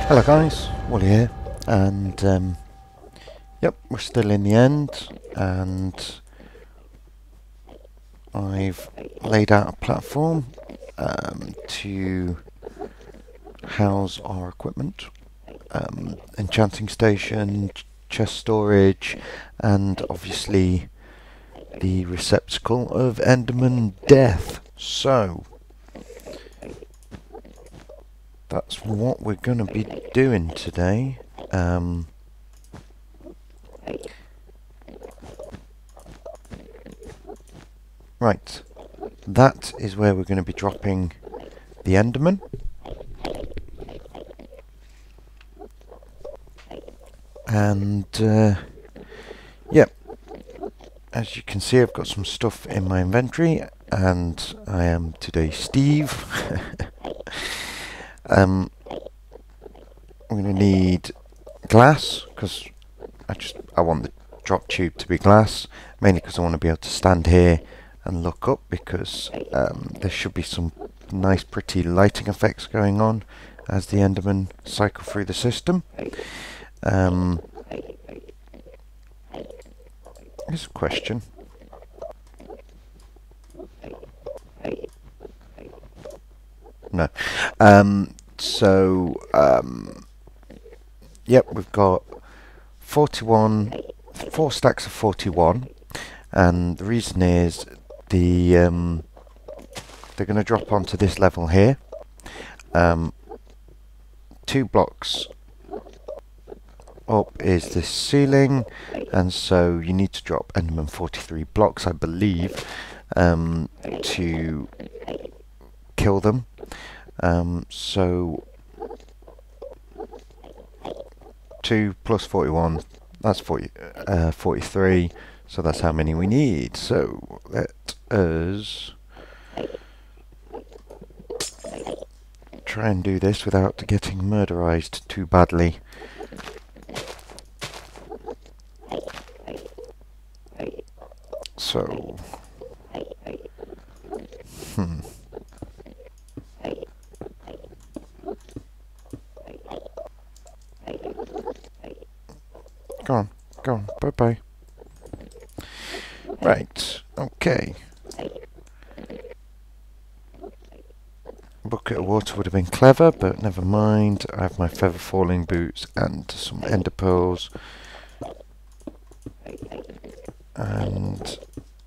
Hello guys, Wally here, and yep, we're still in the end, and I've laid out a platform to house our equipment, enchanting station, chest storage, and obviously the receptacle of Enderman death. So that's what we're going to be doing today. Right, that is where we're going to be dropping the Enderman. And yeah, as you can see, I've got some stuff in my inventory, and I am today Steve. I'm going to need glass because I want the drop tube to be glass, mainly because I want to be able to stand here and look up, because there should be some nice pretty lighting effects going on as the Endermen cycle through the system. Here's a question. No. Yep, we've got 4 stacks of 41, and the reason is they're going to drop onto this level here. 2 blocks up is this ceiling, and so you need to drop Enderman 43 blocks, I believe, to kill them. So 2 plus 41, that's 43, so that's how many we need. So let us try and do this without getting murderized too badly. So, Go on, bye-bye. Right, okay. A bucket of water would have been clever, but never mind. I have my feather falling boots and some ender pearls. And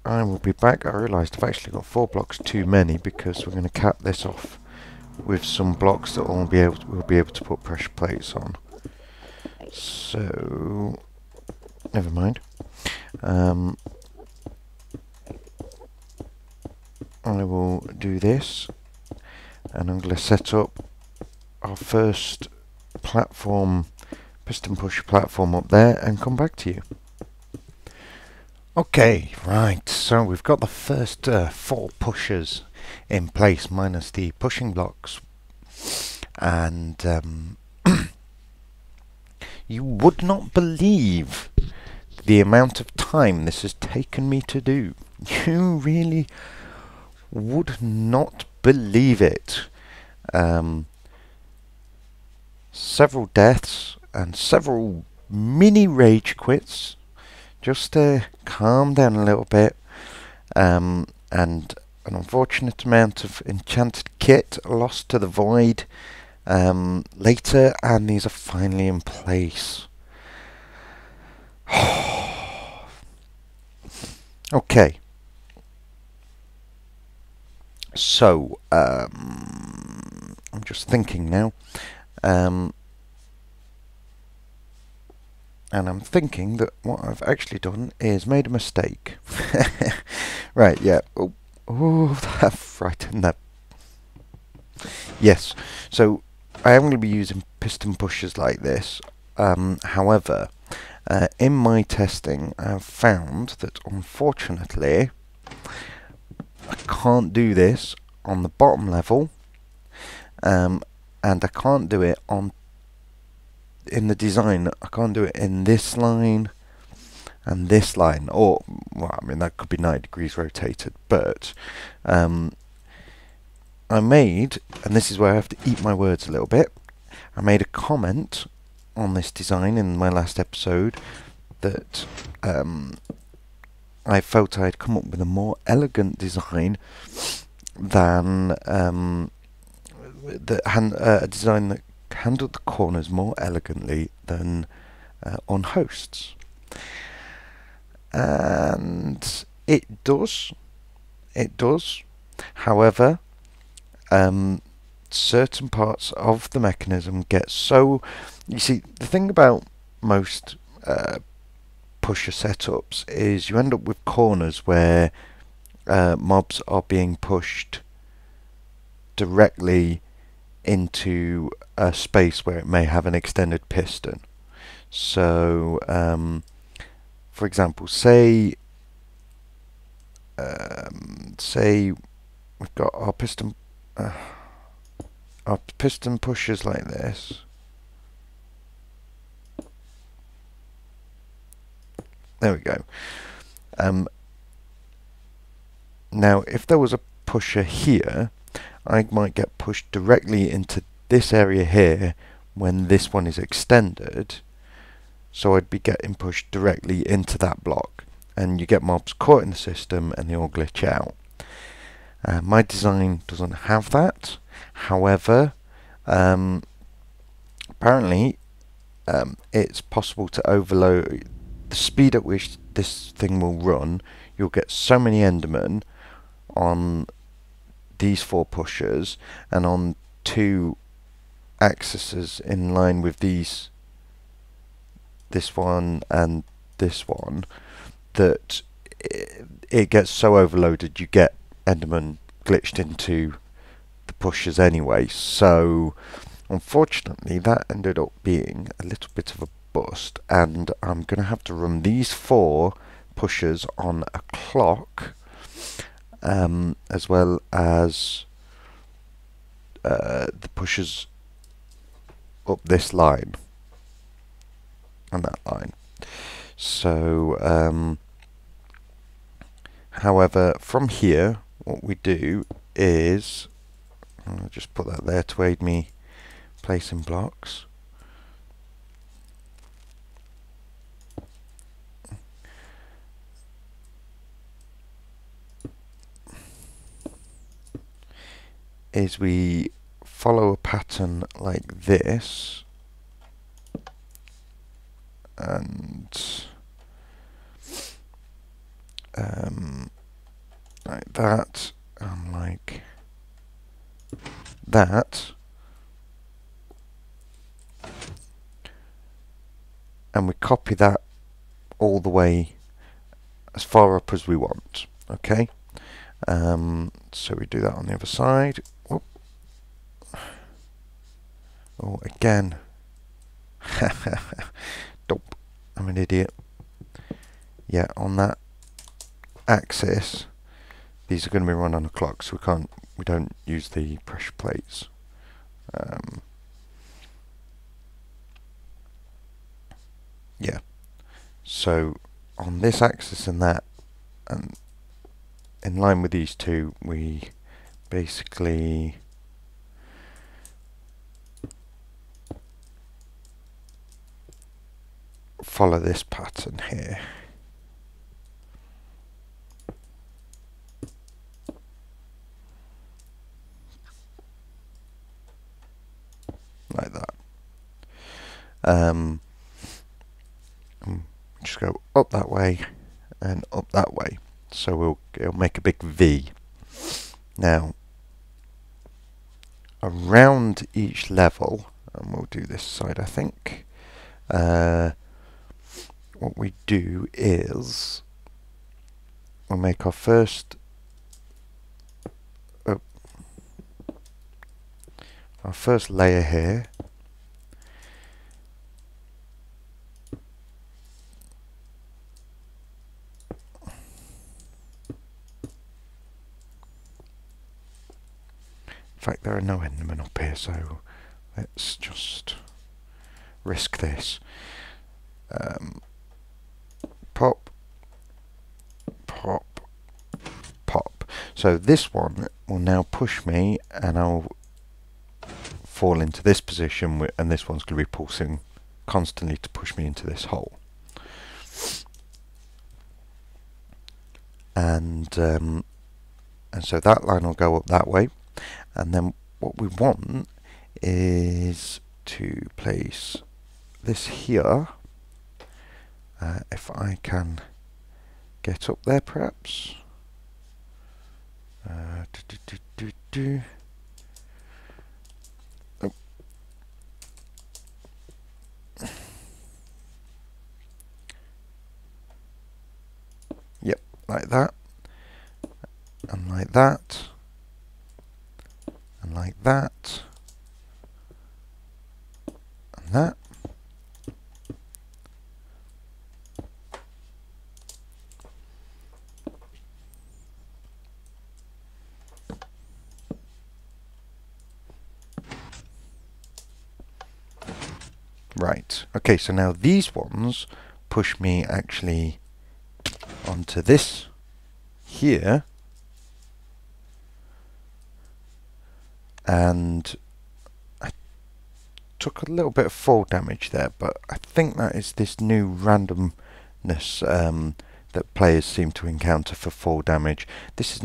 I will be back. I realised I've actually got 4 blocks too many, because we're going to cap this off with some blocks that we'll be able to put pressure plates on. So never mind. I will do this, and I'm going to set up our first platform, piston pusher platform up there, and come back to you. Okay, right, so we've got the first 4 pushers in place, minus the pushing blocks, and you would not believe the amount of time this has taken me to do. You really would not believe it. Several deaths and several mini rage quits, just to calm down a little bit, and an unfortunate amount of enchanted kit lost to the void later, and these are finally in place. Okay, so I'm just thinking now, and I'm thinking that what I've actually done is made a mistake. Right, yeah. Oh, that frightened that. Yes, so I am going to be using piston pushers like this. However, in my testing, I've found that unfortunately I can't do this on the bottom level, and I can't do it in the design. I can't do it in this line and this line, or, well, I mean, that could be 90 degrees rotated, but I made, and this is where I have to eat my words a little bit, I made a comment on this design in my last episode that I felt I'd come up with a more elegant design than a design that handled the corners more elegantly than on hosts. And it does. It does. However, certain parts of the mechanism get so... You see, the thing about most pusher setups is you end up with corners where mobs are being pushed directly into a space where it may have an extended piston. So, for example, say we've got our piston pushers like this. There we go. Now, if there was a pusher here, I might get pushed directly into this area here when this one is extended. So I'd be getting pushed directly into that block, and you get mobs caught in the system and they all glitch out. My design doesn't have that. However, apparently it's possible to overload the speed at which this thing will run. You'll get so many Endermen on these 4 pushers and on 2 axes in line with this one and this one, that it gets so overloaded you get Enderman glitched into the pushers anyway. So unfortunately that ended up being a little bit of a bust, and I'm going to have to run these 4 pushers on a clock, as well as the pushers up this line and that line. So however, from here what we do is, I'll just put that there to aid me placing blocks. Is we follow a pattern like this, and like that, and like that, and we copy that all the way as far up as we want. Okay, so we do that on the other side. Whoop. Oh, again. Dope. I'm an idiot. Yeah, on that axis, these are going to be run on a clock, so we don't use the pressure plates. Yeah. So on this axis and that, and in line with these 2, we basically follow this pattern here. Like that. Just go up that way and up that way. So it'll make a big V. Now, around each level, and we'll do this side, I think, what we do is we'll make our first layer here. In fact, there are no Endermen up here, so let's just risk this. Pop, pop, pop. So this one will now push me, and I'll fall into this position, and this one's going to be pulsing constantly to push me into this hole. And so that line will go up that way, and then what we want is to place this here. If I can get up there, perhaps. Oh. Yep, like that, and like that, and like that, and that. Right, okay, so now these ones push me actually onto this here, and I took a little bit of fall damage there, but I think that is this new randomness that players seem to encounter for fall damage. This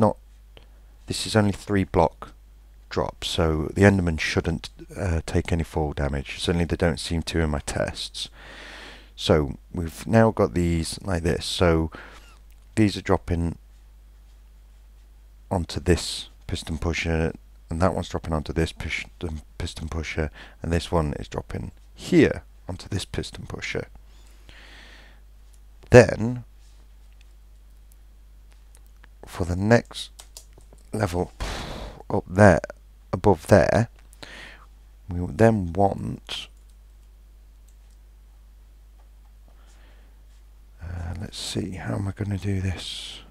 is only 3 block drop, so the Enderman shouldn't take any fall damage. Certainly they don't seem to in my tests. So we've now got these like this, so these are dropping onto this piston pusher, and that one's dropping onto this piston pusher, and this one is dropping here onto this piston pusher. Then for the next level up there, above there, we will then want, let's see, how am I going to do this?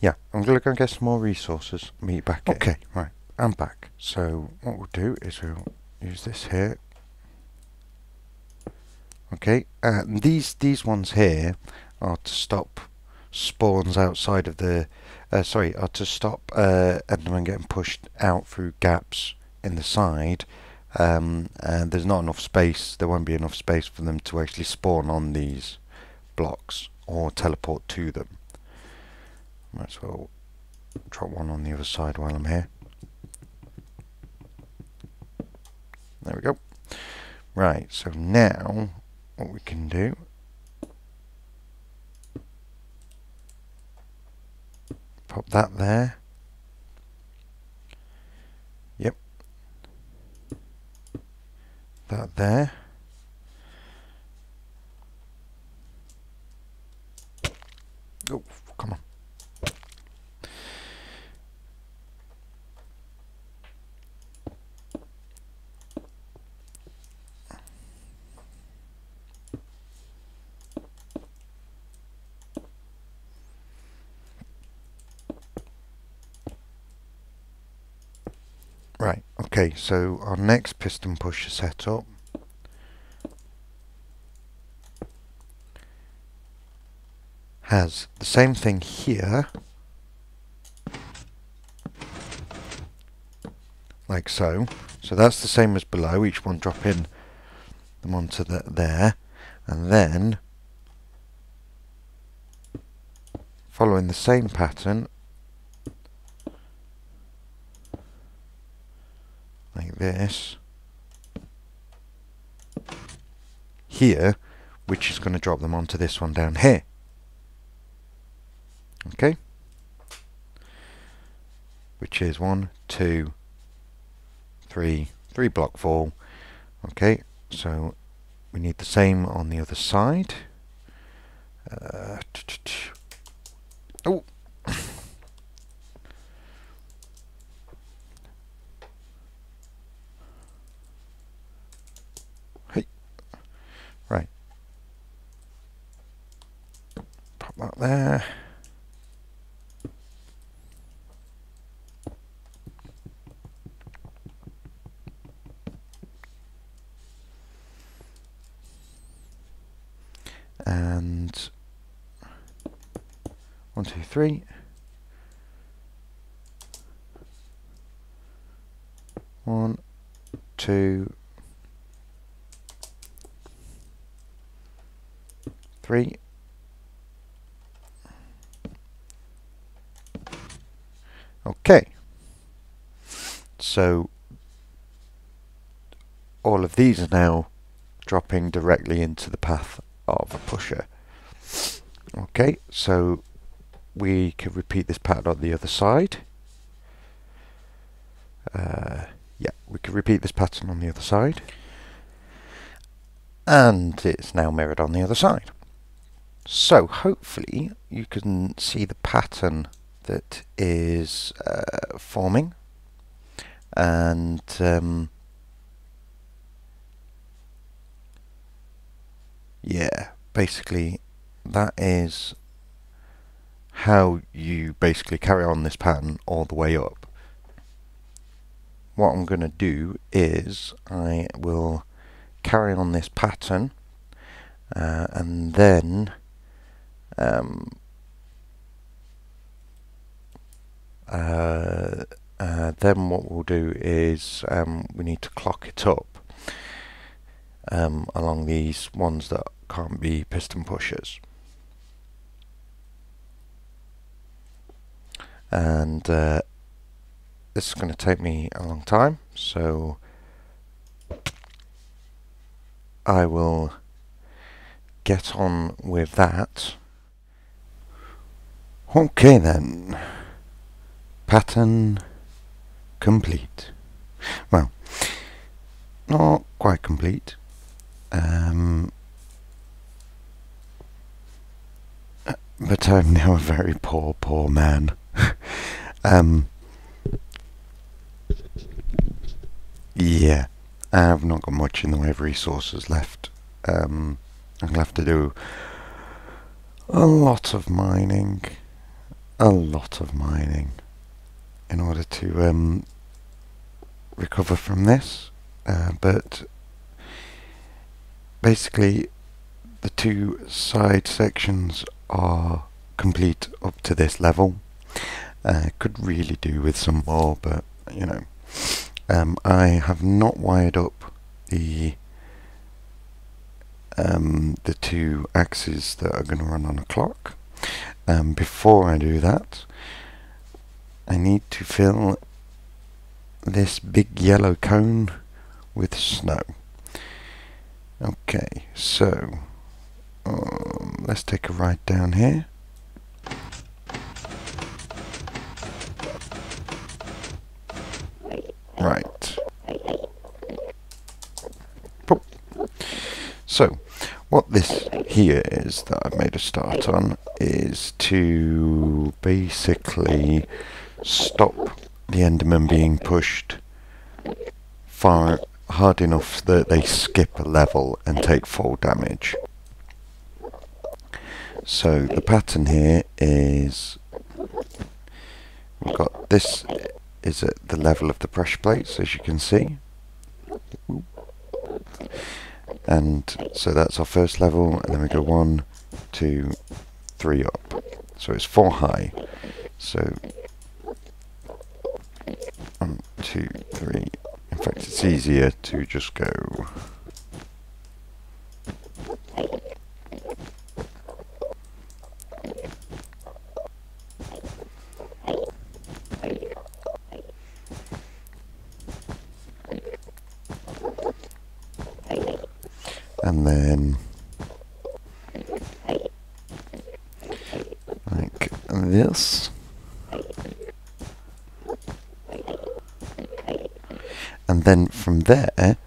Yeah, I'm going to go get some more resources. Meet you back. Okay, right, I'm back. So what we'll do is we'll use this here. Okay, these ones here are to stop spawns outside of the are to stop Enderman getting pushed out through gaps in the side, and there's not enough space. There won't be enough space for them to actually spawn on these blocks or teleport to them. Might as well drop one on the other side while I'm here. There we go. Right, so now what we can do, pop that there. Yep. That there. Oh, come on. Right, okay, so our next piston pusher setup has the same thing here, like so. So that's the same as below, each one dropping them onto there, and then following the same pattern, like this, here, which is going to drop them onto this one down here. Okay? Which is 1, 2, 3 block fall. Okay, so we need the same on the other side. Oh! Hey! Right. Pop that there. and 1, 2, 3. 1, 2, 3. Okay. So all of these are now dropping directly into the path of a pusher. Okay, so we can repeat this pattern on the other side. Yeah, we can repeat this pattern on the other side. And it's now mirrored on the other side. So hopefully you can see the pattern that is forming. And yeah, basically that is how you basically carry on this pattern all the way up. What I'm going to do is I will carry on this pattern and then what we'll do is we need to clock it up along these ones that can't be piston pushers. And this is going to take me a long time, so I will get on with that. Okay then, pattern complete. Well, not quite complete. But I'm now a very poor man. Yeah, I've not got much in the way of resources left. I'm gonna have to do a lot of mining in order to recover from this. But basically, the two side sections are complete up to this level. Could really do with some more, but you know, I have not wired up the two axes that are going to run on a clock. Before I do that, I need to fill this big yellow cone with snow. Okay, so let's take a ride down here. Right. Pop. So, what this here is that I've made a start on is to basically stop the Enderman being pushed far hard enough that they skip a level and take fall damage. So the pattern here is we've got this is at the level of the pressure plates, as you can see. And so that's our first level, and then we go 1, 2, 3 up. So it's 4 high. So 1, 2, 3. In fact, it's easier to just go and then like this, and then from there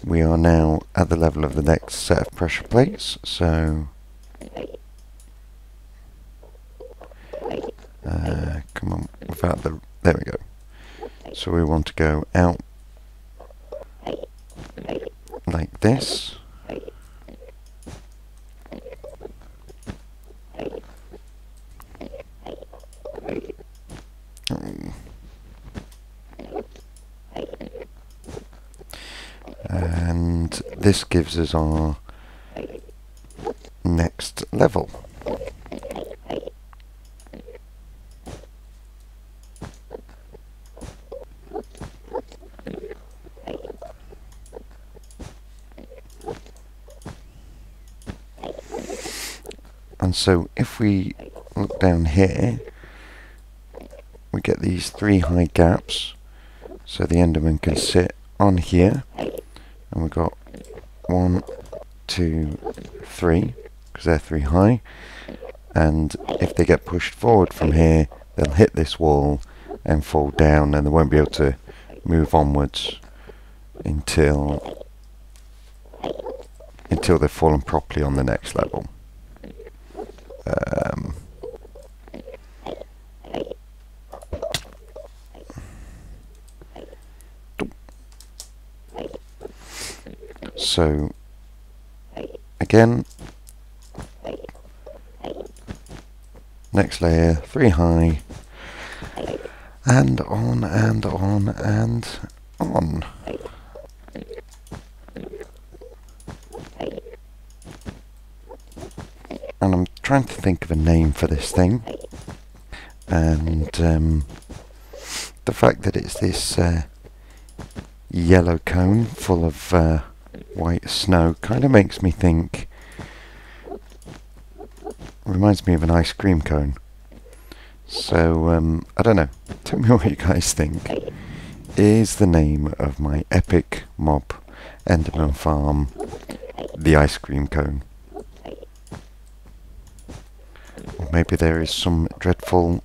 we are now at the level of the next set of pressure plates. So come on, without the, there we go. So we want to go out like this. And this gives us our next level. And so if we look down here, we get these 3 high gaps, so the Enderman can sit on here, and we've got 1, 2, 3, because they're 3 high, and if they get pushed forward from here, they'll hit this wall and fall down, and they won't be able to move onwards until they've fallen properly on the next level. So again, next layer, 3 high, and on and on and on. And I'm trying to think of a name for this thing, and the fact that it's this yellow cone full of white snow kind of makes me think, reminds me of an ice cream cone. So I don't know, tell me what you guys think is the name of my epic mob Enderman farm, the ice cream cone. Or maybe there is some dreadful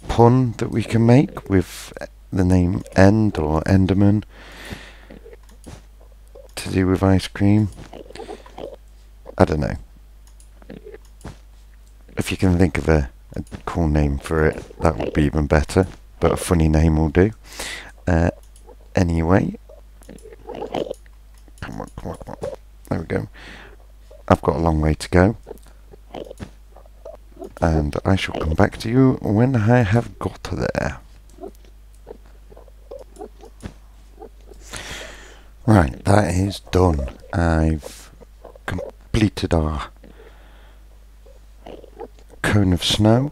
pun that we can make with the name End or Enderman to do with ice cream. I don't know. If you can think of a cool name for it, that would be even better, but a funny name will do. Anyway, come on, come on, come on. There we go. I've got a long way to go, and I shall come back to you when I have got there. Right, that is done. I've completed our cone of snow.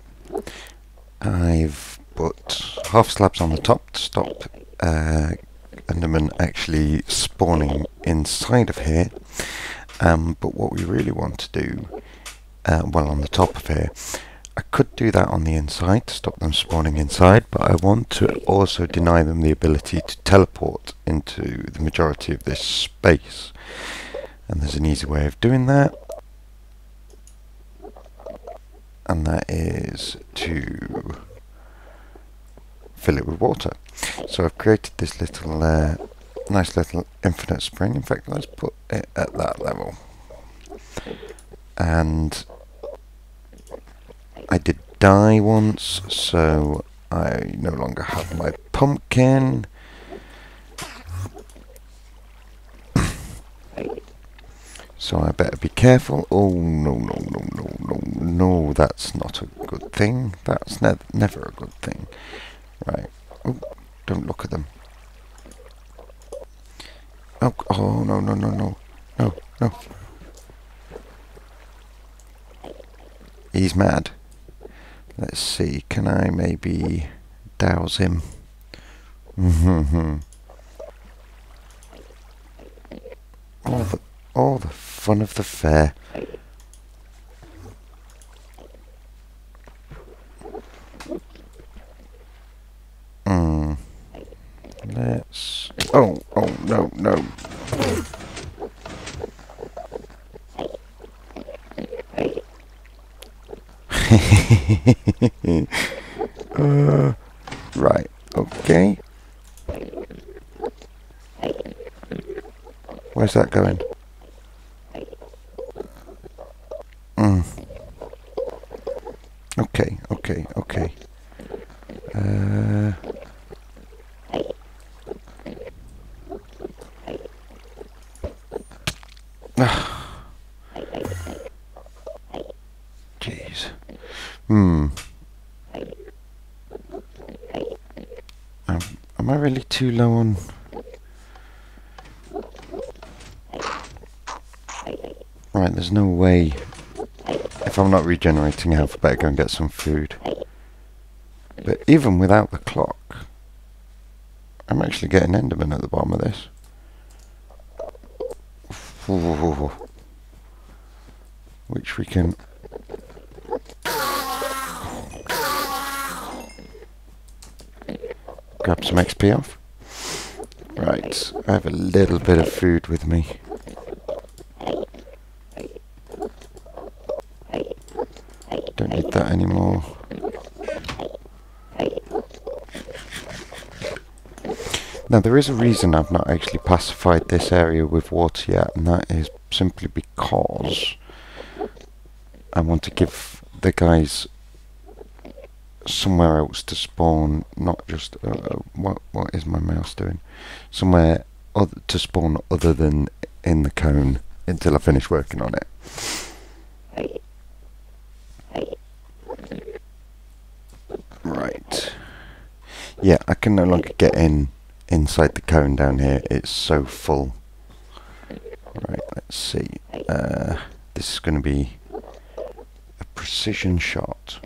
I've put half slabs on the top to stop Enderman actually spawning inside of here. But what we really want to do, well, on the top of here, I could do that on the inside to stop them spawning inside, but I want to also deny them the ability to teleport into the majority of this space. And there's an easy way of doing that, and that is to fill it with water. So I've created this little nice little infinite spring. In fact, let's put it at that level. And I did die once, so I no longer have my pumpkin. So I better be careful. Oh, no, no, no, no, no, no, that's not a good thing. That's never a good thing. Right. Oh, don't look at them. Oh, oh, no, no, no, no. No, no. He's mad. Let's see, can I maybe douse him? All the fun of the fair. Let's... Oh, oh, no, no. Right, okay. Where's that going? Okay, okay, okay. Jeez. Am I really too low on... Right, there's no way. If I'm not regenerating health, I better go and get some food. But even without the clock, I'm actually getting Enderman at the bottom of this. Ooh. Which we can... grab some XP off. Right, I have a little bit of food with me. Don't need that anymore. Now there is a reason I've not actually pacified this area with water yet, and that is simply because I want to give the guys somewhere else to spawn, not just what is my mouse doing? Somewhere to spawn other than in the cone until I finish working on it. Right. Yeah, I can no longer get inside the cone down here. It's so full. Right, let's see. This is going to be a precision shot.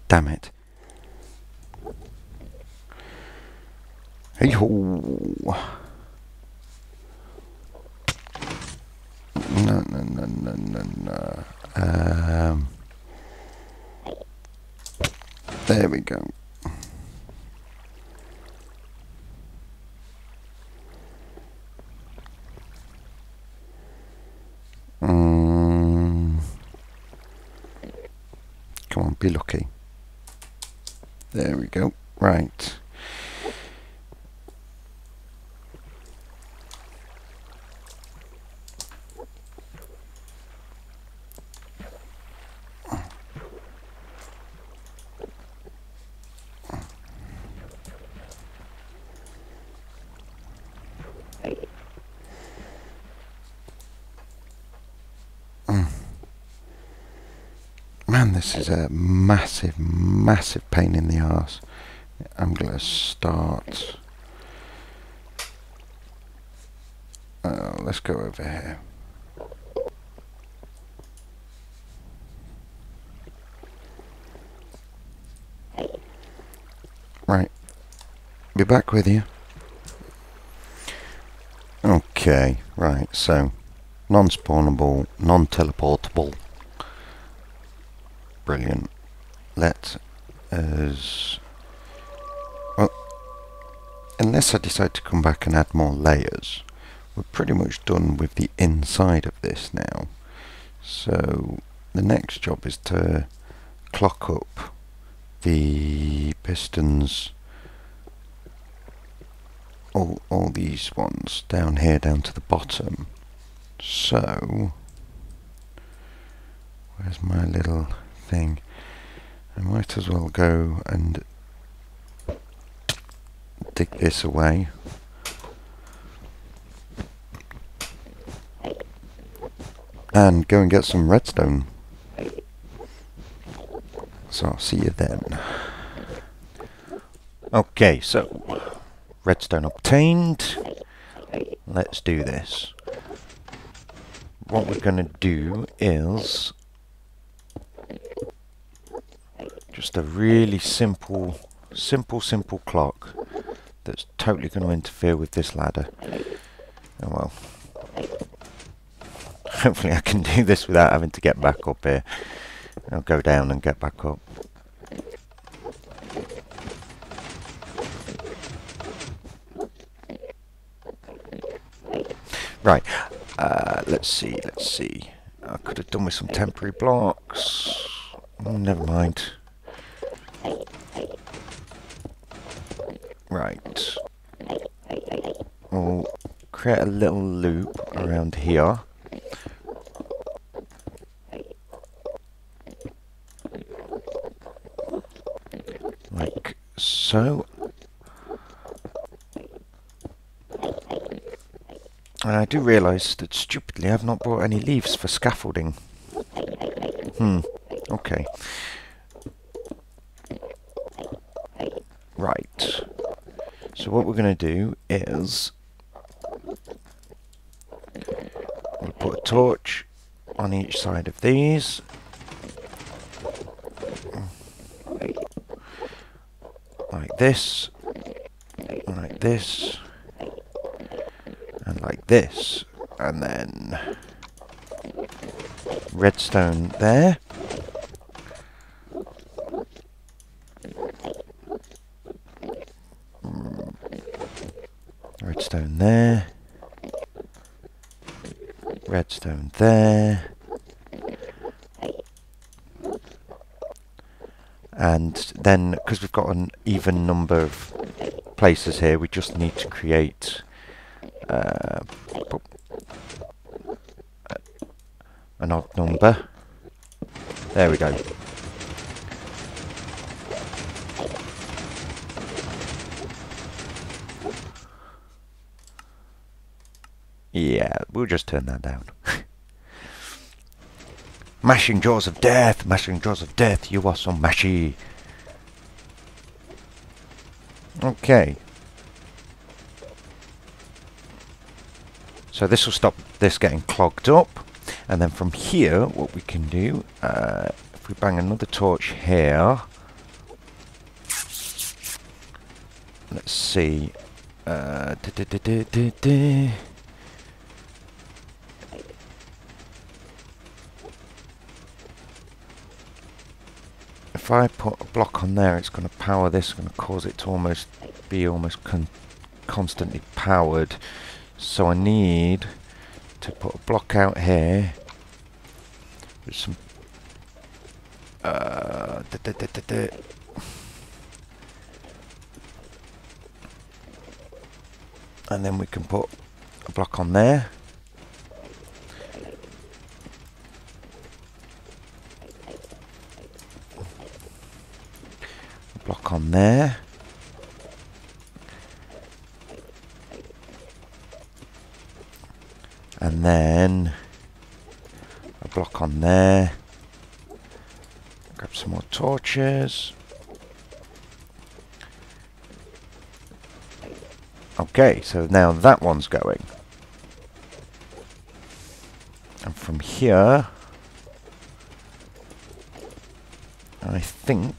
Damn it. Hey-ho. No. There we go. Come on, be lucky. There we go. Right. Man, this is a massive pain in the arse. I'm going to start... let's go over here. Right. Be back with you. Okay, right, so non-spawnable, non-teleportable. Brilliant. Let us... well, unless I decide to come back and add more layers, we're pretty much done with the inside of this now. So the next job is to clock up the pistons, all these ones down here down to the bottom. So where's my little thing? I might as well go and dig this away. And go and get some redstone. So I'll see you then. Okay, so redstone obtained. Let's do this. What we're going to do is just a really simple clock that's totally going to interfere with this ladder. Oh well. Hopefully I can do this without having to get back up here. I'll go down and get back up. Right, let's see. I could have done with some temporary blocks. Never mind. Right. We'll create a little loop around here. Like so. And I do realise that stupidly I've not brought any leaves for scaffolding. Okay. Right. So what we're going to do is we'll put a torch on each side of these. Like this. Like this. And like this. And then redstone there. Redstone there. Redstone there. And then, because we've got an even number of places here, we just need to create an odd number. There we go. Yeah, we'll just turn that down. Mashing jaws of death, mashing jaws of death, you are so mashy. Okay. So this will stop this getting clogged up. And then from here, what we can do, if we bang another torch here. Let's see. If I put a block on there, it's going to power this, it's going to cause it to be almost constantly powered. So I need to put a block out here with some and then we can put a block on there. Block on there. And then a block on there. Grab some more torches. Okay, so now that one's going. And from here, I think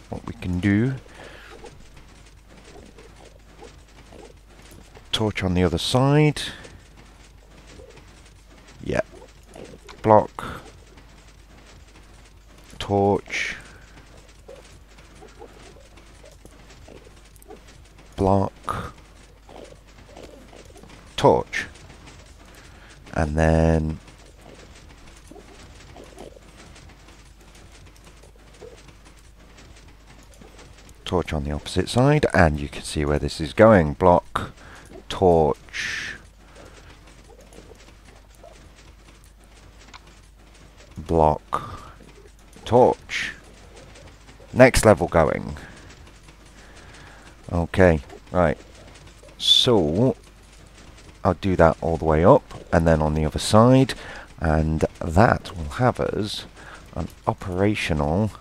what we can do, torch on the other side. Yeah. Block. Torch. Block. Torch. And then torch on the opposite side, and you can see where this is going. Block, torch, block, torch. Next level going. Okay, right. So I'll do that all the way up, and then on the other side, and that will have us an operational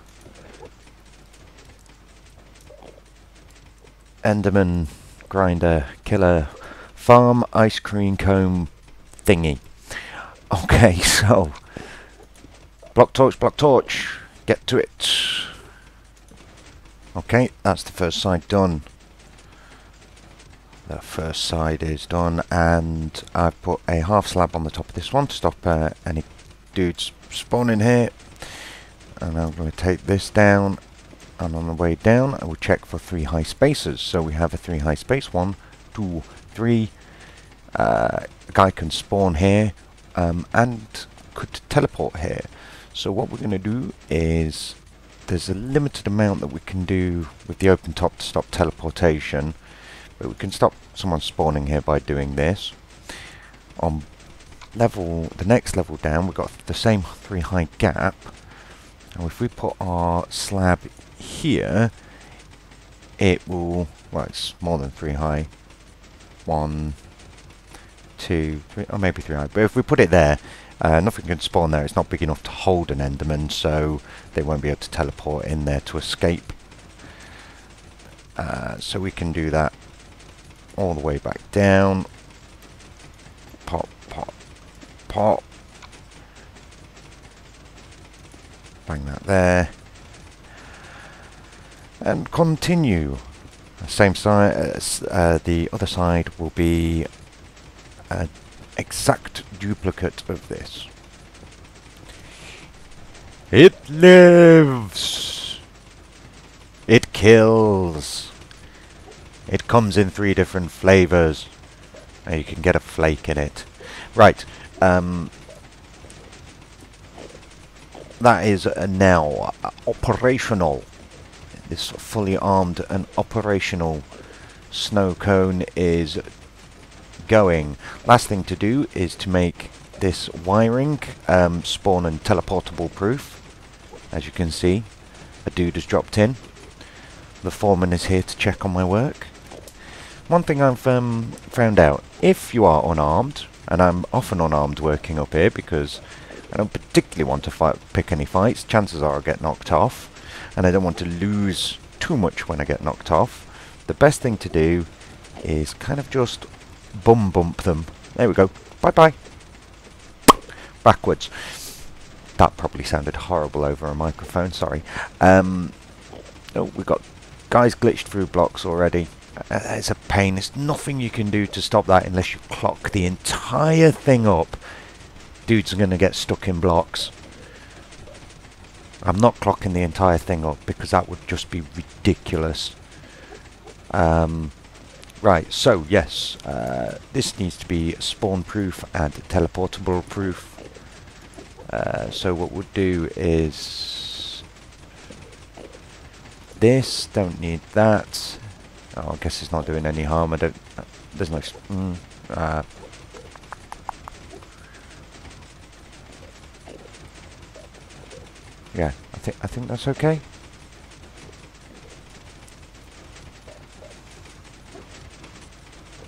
Enderman grinder killer farm ice cream cone thingy. Okay, so block torch, get to it. Okay, that's the first side done. The first side is done, and I've put a half slab on the top of this one to stop any dudes spawning here. And I'm going to take this down, and on the way down I will check for 3 high spaces. So we have a 3 high space, 1, 2, 3. A guy can spawn here and could teleport here. So what we're going to do is, there's a limited amount that we can do with the open top to stop teleportation, but we can stop someone spawning here by doing this. On the next level down, we've got the same 3 high gap, and if we put our slab here, it will, well, it's more than 3 high, 1, 2, 3, or maybe 3 high, but if we put it there, nothing can spawn there. It's not big enough to hold an Enderman, so they won't be able to teleport in there to escape. So we can do that all the way back down. Pop, pop, pop. Bang that there. And continue. Same side as the other side will be an exact duplicate of this. It lives! It kills! It comes in 3 different flavors. And you can get a flake in it. Right. That is now operational. This fully armed and operational snow cone is going. Last thing to do is to make this wiring spawn and teleportable proof. As you can see, a dude has dropped in. The foreman is here to check on my work. One thing I've found out, if you are unarmed, and I'm often unarmed working up here because I don't particularly want to pick any fights, chances are I'll get knocked off, and I don't want to lose too much when I get knocked off, the best thing to do is kind of just bump them. There we go. Bye-bye. Backwards. That probably sounded horrible over a microphone, sorry. Oh, we've got guys glitched through blocks already. It's a pain. There's nothing you can do to stop that unless you clock the entire thing up. Dudes are going to get stuck in blocks. I'm not clocking the entire thing up because that would just be ridiculous. Right, so yes, this needs to be spawn proof and teleportable proof. So what we'll do is this, don't need that. Oh, I guess it's not doing any harm. I don't. There's no. Yeah, I think that's okay.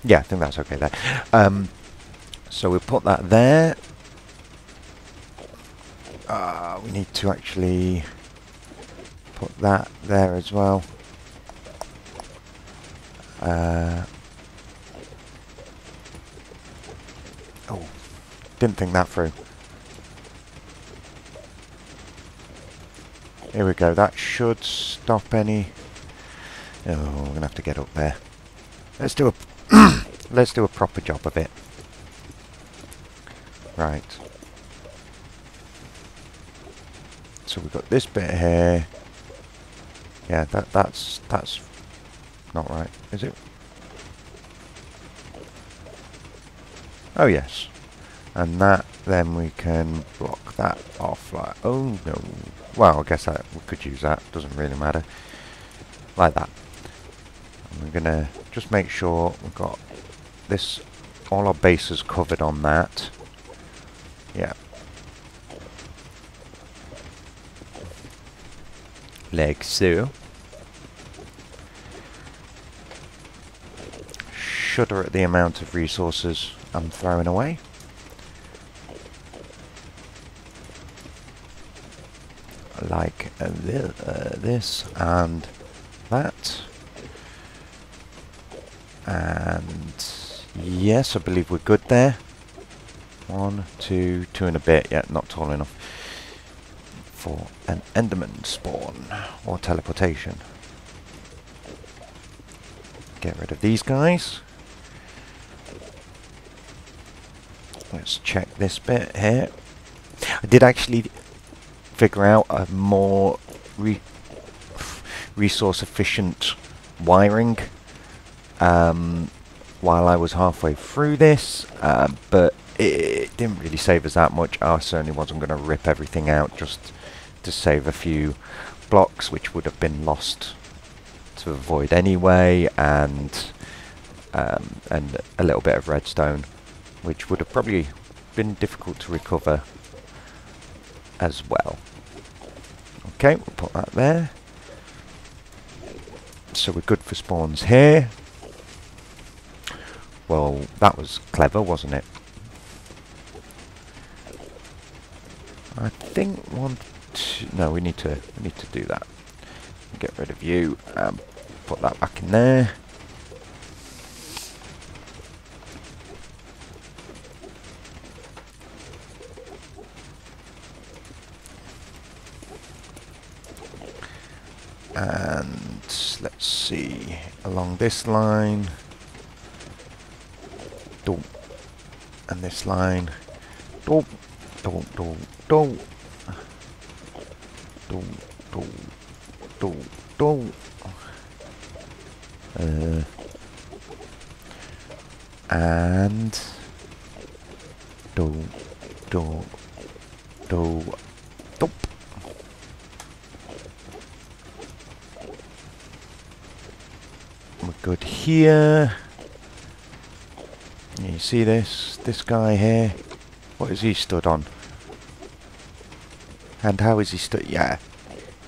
Yeah, I think that's okay there. So we'll put that there. We need to actually put that there as well. Oh, didn't think that through. Here we go. That should stop any. Oh, we're gonna have to get up there. Let's do a let's do a proper job of it. Right. So we've got this bit here. Yeah, that's not right, is it? Oh yes. And that, then we can block that off like, oh no. Well, I guess that we could use that, doesn't really matter. Like that. And we're gonna just make sure we've got this, all our bases covered on that. Yeah. Like so. Shudder at the amount of resources I'm throwing away. Like this and that. And yes, I believe we're good there. 1, 2, 2 and a bit. Yeah, not tall enough for an Enderman spawn or teleportation. Get rid of these guys. Let's check this bit here. I did actually figure out a more resource efficient wiring while I was halfway through this, but it didn't really save us that much. I certainly wasn't going to rip everything out just to save a few blocks which would have been lost to avoid anyway, and a little bit of redstone which would have probably been difficult to recover as well. Okay, we'll put that there. So we're good for spawns here. Well, that was clever, wasn't it? I think no, we need to do that. Get rid of you. put that back in there. And let's see, along this line, do, and this line, do, do, do, do, do, do, do, do, and do, do, do, do. We're good here. You see this guy here? What is he stood on? And how is he stood? Yeah,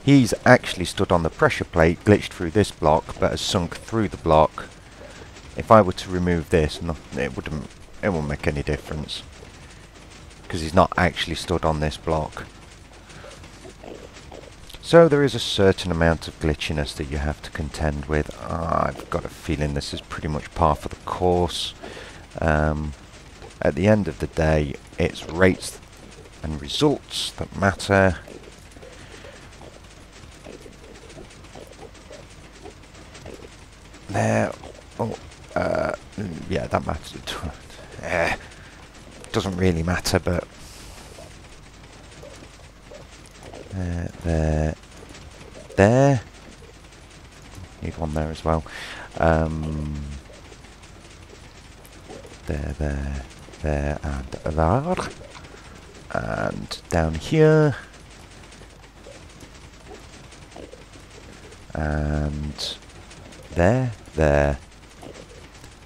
he's actually stood on the pressure plate, glitched through this block, but has sunk through the block. If I were to remove this, it wouldn't make any difference, because he's not actually stood on this block. So there is a certain amount of glitchiness that you have to contend with. I've got a feeling this is pretty much par for the course. At the end of the day, it's rates and results that matter. There. Oh, yeah, that matters. Doesn't really matter, but there. Need one there as well. There, and there. And down here. And there.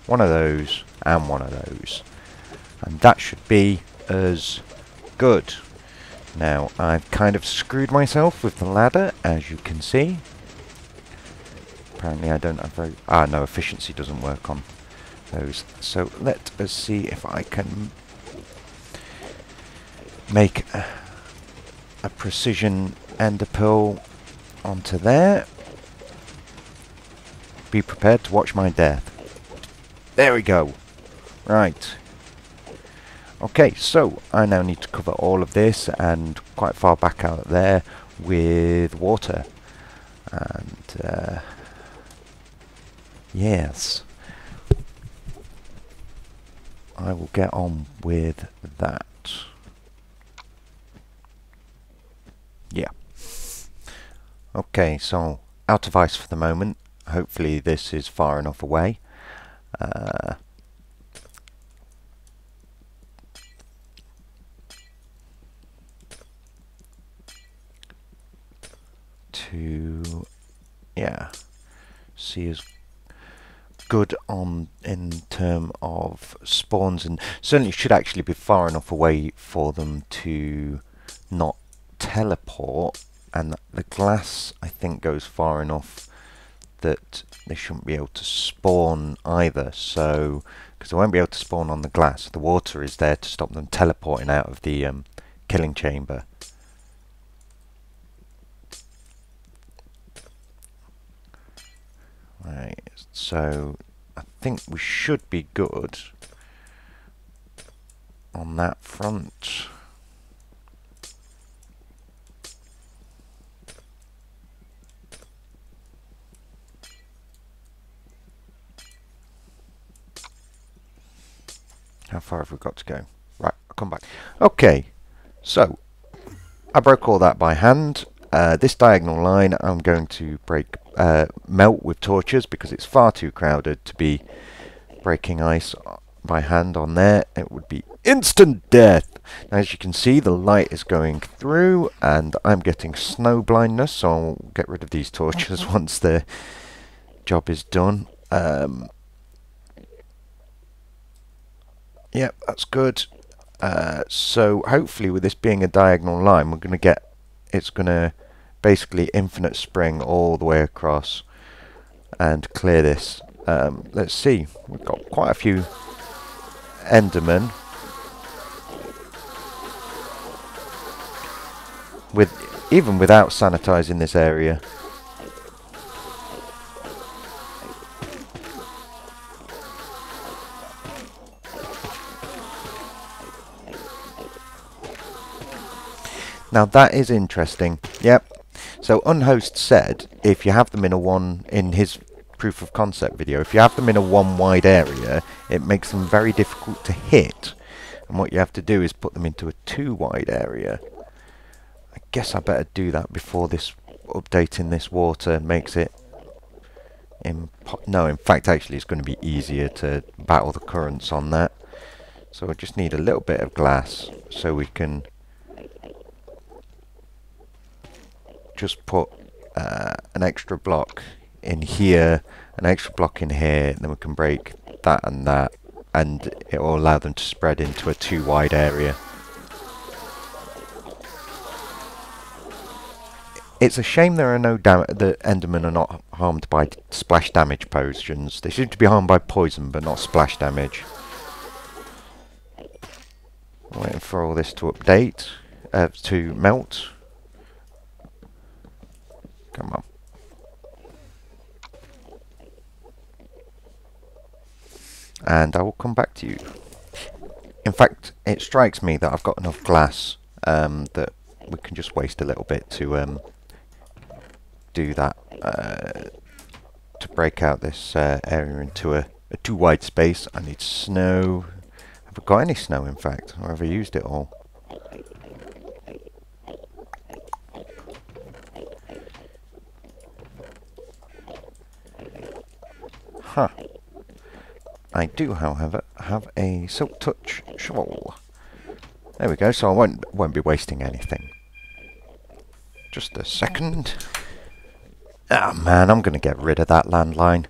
One of those, and one of those. And that should be as good. Now, I've kind of screwed myself with the ladder, as you can see. Apparently I don't have very... no, efficiency doesn't work on those. So, let us see if I can make a precision ender pearl onto there. Be prepared to watch my death. There we go. Right. Okay, so I now need to cover all of this and quite far back out there with water. And yes, I will get on with that. Yeah. Okay, so out of ice for the moment. Hopefully this is far enough away. To see as good on in term of spawns, and certainly should actually be far enough away for them to not teleport, and the glass I think goes far enough that they shouldn't be able to spawn either, so because they won't be able to spawn on the glass, the water is there to stop them teleporting out of the killing chamber. Right, so I think we should be good on that front. How far have we got to go? Right, I'll come back. Okay, so I broke all that by hand. This diagonal line I'm going to melt with torches because it's far too crowded to be breaking ice by hand on there. It would be instant death. Now, as you can see, the light is going through and I'm getting snow blindness, so I'll get rid of these torches once the job is done. Yep, that's good. So hopefully with this being a diagonal line, we're going to get, it's going to basically infinite spring all the way across and clear this. Let's see, we've got quite a few Endermen even without sanitizing this area. Now that is interesting. Yep. So Unhost said if you have them in his proof of concept video, if you have them in a one wide area, it makes them very difficult to hit. And what you have to do is put them into a 2 wide area. I guess I better do that before this updating this water makes it no, in fact actually it's going to be easier to battle the currents on that. So I just need a little bit of glass so we can just put an extra block in here, an extra block in here, and then we can break that, and it will allow them to spread into a 2 wide area. It's a shame there are no the Endermen are not harmed by splash damage potions. They seem to be harmed by poison, but not splash damage. Waiting for all this to update, to melt. Come on. And I will come back to you. In fact, it strikes me that I've got enough glass that we can just waste a little bit to do that, to break out this area into a 2 wide space. I need snow. Have I got any snow, in fact? Or have I used it all? Huh. I do, however, have a Silk Touch shovel. There we go, so I won't be wasting anything. Just a second. Ah man, I'm going to get rid of that landline.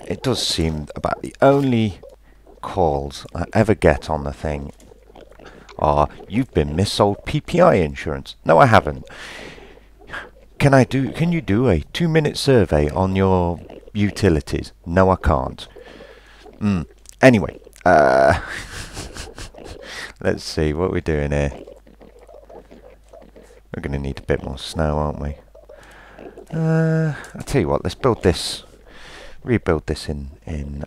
It does seem about the only calls I ever get on the thing are, "You've been missold PPI insurance." No, I haven't. Can you do a 2-minute survey on your utilities? No, I can't. Anyway, let's see what we're doing here. We're going to need a bit more snow, aren't we? I'll tell you what, let's rebuild this in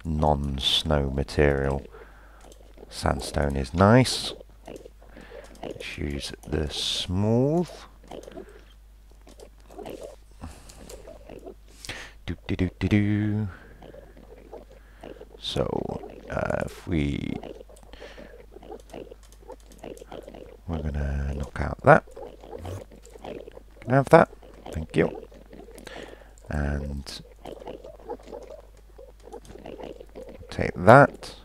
non-snow material. Sandstone is nice. Let's use the smooth. Do. So, if we're gonna knock out that. Can I have that? Thank you. And take that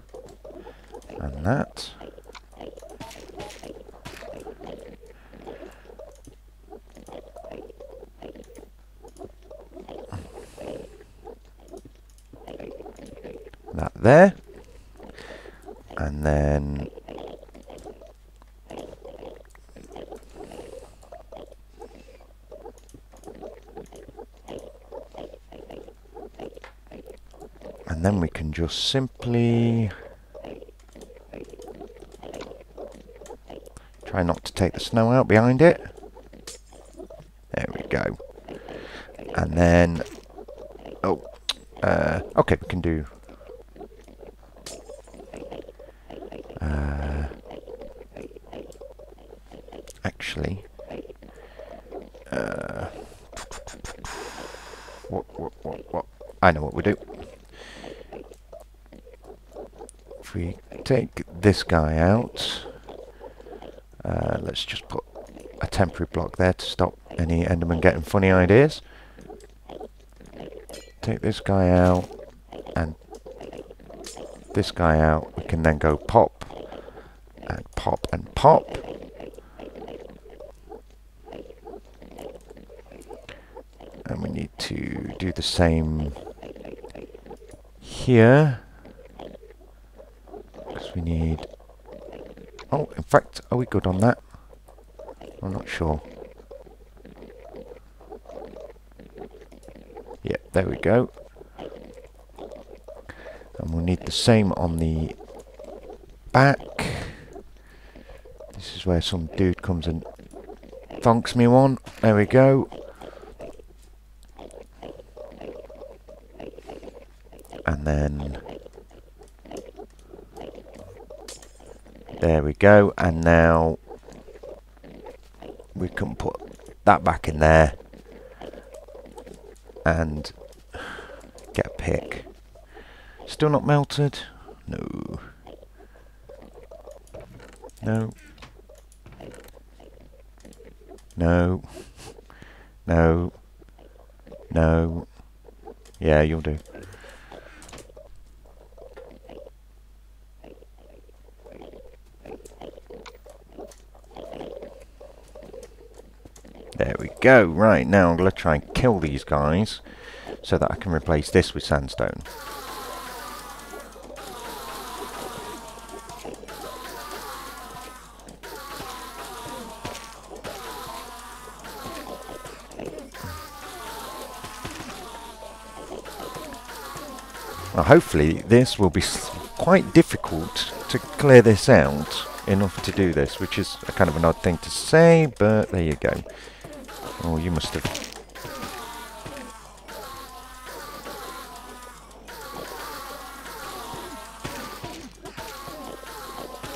and that. That there. And then we can just simply try not to take the snow out behind it. There we go. And then, okay, we can do actually what I know what we do. If we take this guy out, let's just put a temporary block there to stop any Enderman getting funny ideas. Take this guy out and this guy out. We can then go pop and pop and pop. And we need to do the same here. Because we need... Oh, in fact, are we good on that? I'm not sure. Yeah, there we go. And we'll need the same on the back. This is where some dude comes and thunks me one. There we go. And then there we go. And now we can put that back in there and get a pick. Still not melted? No. No. No. No. No. Yeah, you'll do. There we go. Right, now I'm going to try and kill these guys so that I can replace this with sandstone. Well, hopefully this will be quite difficult to clear this out enough to do this, which is a kind of an odd thing to say, but there you go. Oh, you must have...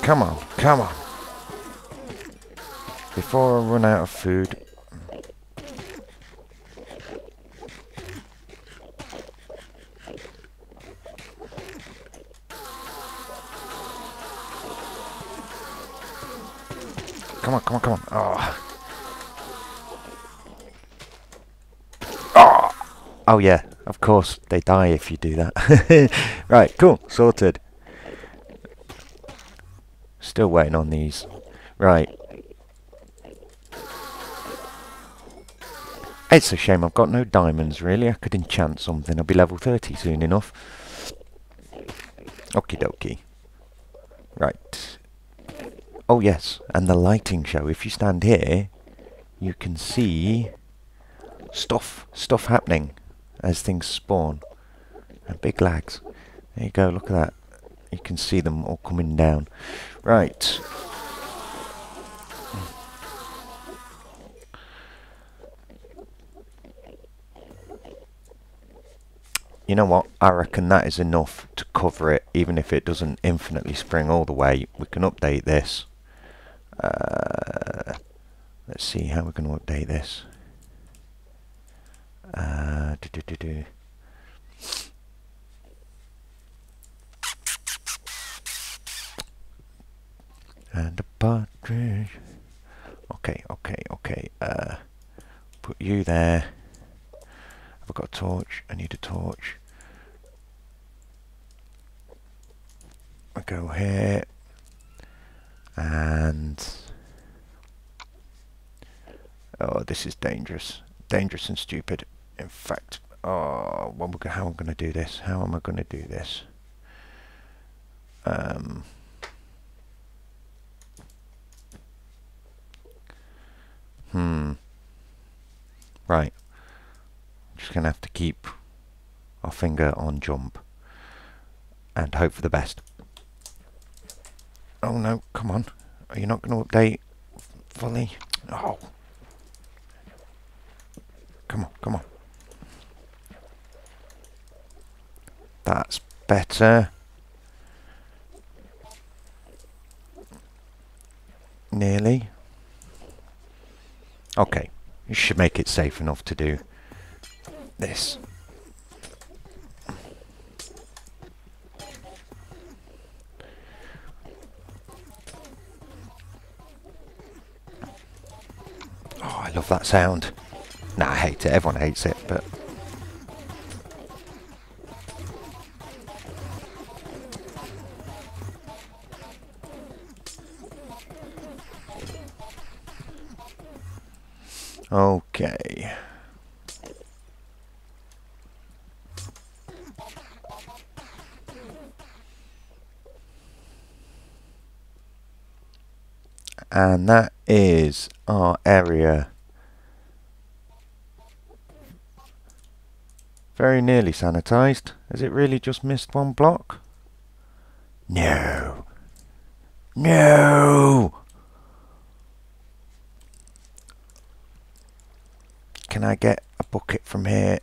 Come on, come on. Before I run out of food. Come on, come on, come on. Oh. Oh. Oh yeah, of course they die if you do that. Right, cool, sorted. Still waiting on these. Right. It's a shame I've got no diamonds really. I could enchant something. I'll be level 30 soon enough. Okie dokie. Right. Oh yes, and the lighting show. If you stand here, you can see stuff happening as things spawn. And big lags. There you go, look at that. You can see them all coming down. Right. You know what? I reckon that is enough to cover it, even if it doesn't infinitely spring all the way. We can update this. Let's see how we're going to update this. And a partridge. Okay. Put you there. Have I got a torch? I need a torch. I go here. And... oh, this is dangerous. Dangerous and stupid. In fact, oh, how am I going to do this? How am I going to do this? Right. Just going to have to keep our finger on jump. And hope for the best. Oh no, come on. Are you not going to update fully? Oh. Come on. That's better. Nearly. Okay. You should make it safe enough to do this. Oh, I love that sound. Nah, I hate it. Everyone hates it, but... okay. And that is our area. Very nearly sanitized. Has it really just missed one block? No. No! Can I get a bucket from here?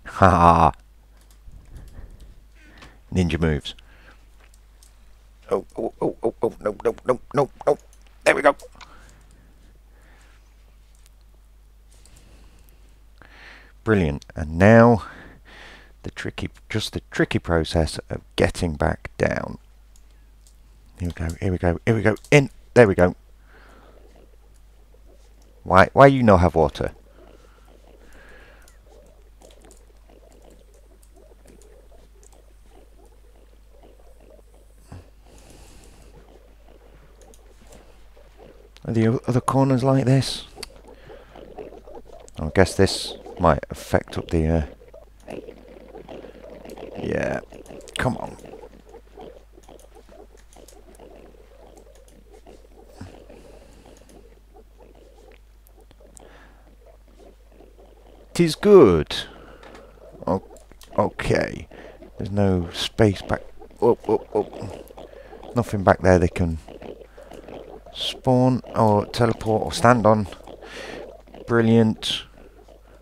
Ha! Ninja moves. Oh, no. There we go. Brilliant. And now just the tricky process of getting back down. Here we go, here we go, here we go, in! There we go. Why you not have water? Are the other corners like this? I guess this might affect up the... Yeah, come on. Tis good. Oh, okay. There's no space back... Oh, oh, oh. Nothing back there they can spawn or teleport or stand on. Brilliant.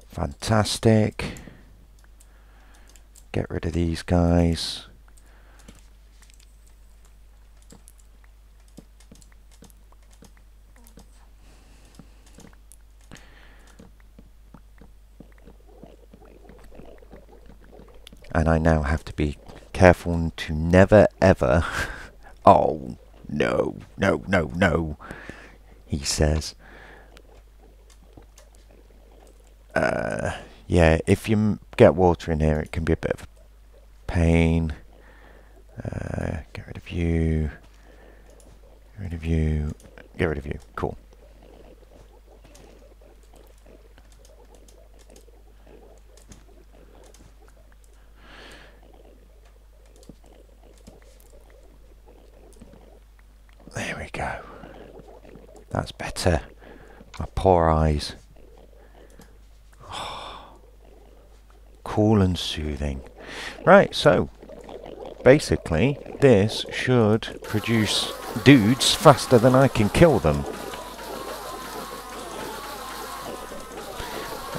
Fantastic. Get rid of these guys. And I now have to be careful to never ever... Oh, no, no, no, no, he says. Yeah, if you get water in here, it can be a bit of a pain. Get rid of you. Get rid of you. Get rid of you. Cool. There we go. That's better. My poor eyes. Cool and soothing. Right, so basically this should produce dudes faster than I can kill them.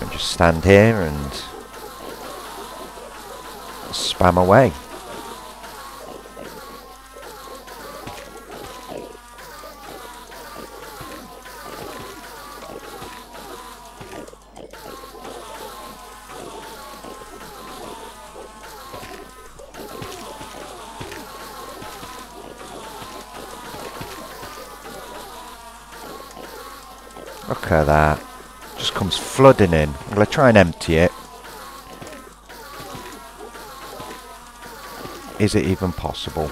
And just stand here and spam away. Look at that. Just comes flooding in. I'm going to try and empty it. Is it even possible?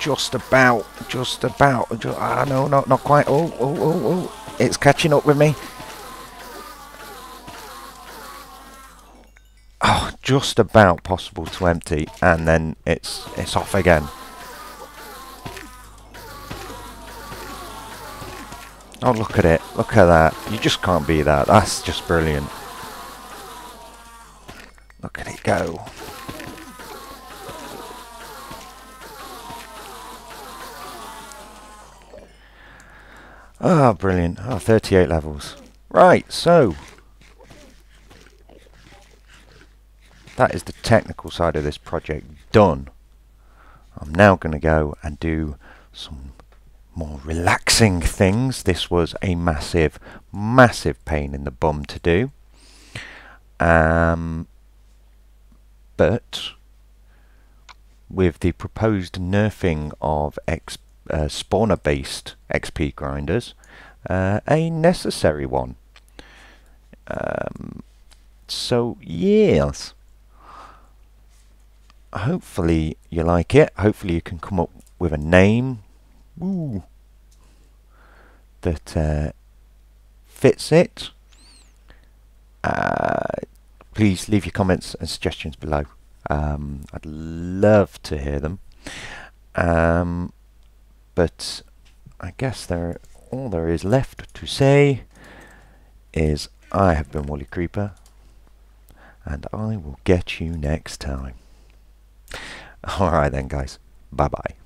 Just about. No, not quite. Oh. It's catching up with me. Oh, just about possible to empty, and then it's off again. Oh, look at it. Look at that. You just can't beat that. That's just brilliant. Look at it go. Ah, oh, brilliant. Oh, 38 levels. Right, so that is the technical side of this project done. I'm now going to go and do some more relaxing things. This was a massive pain in the bum to do. But with the proposed nerfing of spawner-based XP grinders, a necessary one. So, yes. Hopefully you like it. Hopefully you can come up with a name that fits it. Please leave your comments and suggestions below. I'd love to hear them. But I guess all there is left to say is I have been Wally Creeper, and I will get you next time. Alright then guys, bye bye.